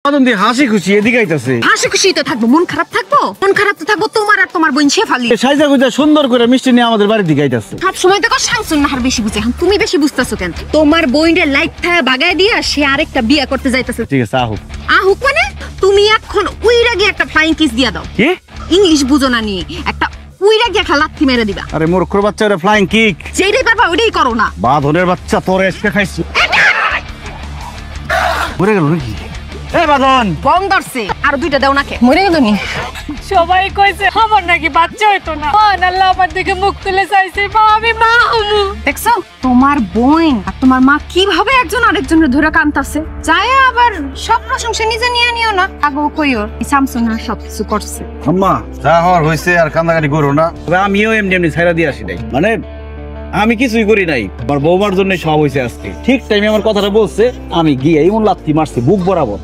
বাদন দিয়ে হাসি খুশি এদিকে আইতাছে। হাসি খুশি তো থাকবো, মন খারাপ থাকবো? মন খারাপ তো থাকবো তোমার আর তোমার বোন শেফালি। সাইজা গুজা সুন্দর করে মিষ্টি নিয়ে আমাদের বাড়ির দিকে আইতাছে। সব সময় দেখো শামসুন নাহার বেশি বুঝে, এখন তুমি বেশি বুঝতেছো কেন? তোমার বোনের লাইফ থাকা বাগায় দিয়া সে আরেকটা বিয়ে করতে যাইতাছে। ঠিক আছে আহুক। আহুক মানে তুমি এখন উইরা গিয়ে একটা ফ্লাইং কিস দিয়া দাও। কি ইংলিশ বুঝো না নি, একটা উইরা গিয়ে একটা লাথি মেরে দিবা। আরে মূর্খর বাচ্চা, ওটা ফ্লাইং কিক। যেটাই পারবা ওইটাই করো না। বাঁধনের বাচ্চা, তোর এসে খাইছি। মরে গেল নাকি? এ বাঁধন বম ধরছে, আর দুইটা দাও নাকে। মরে গেল নি? সবাই কইছে আমার নাকি বাচ্চা হইতো না। আল্লাহ আমার দিকে মুখ তুলে চাইছে, মা আমি মা হমু। দেখছো তোমার বোন আর তোমার মা কিভাবে একজন আরেকজনের ধরে কান্তাছে। যায় আবার সব প্রশংসা নিজে নিয়ে নিও না। আগো কইও শামসুন না সব কিছু করছে। আম্মা যা হওয়ার হয়েছে, আর কান্দাকাটি করো না। তবে আমিও এমনি এমনি ছাইরা দিয়ে আসি নাই, মানে আমি কিছুই করি নাই, আমার বৌমার জন্য সব হয়েছে আজকে। ঠিক টাইমে আমার কথাটা বলছে, আমি গিয়ে এমন লাথি মারছি বুক বরাবর।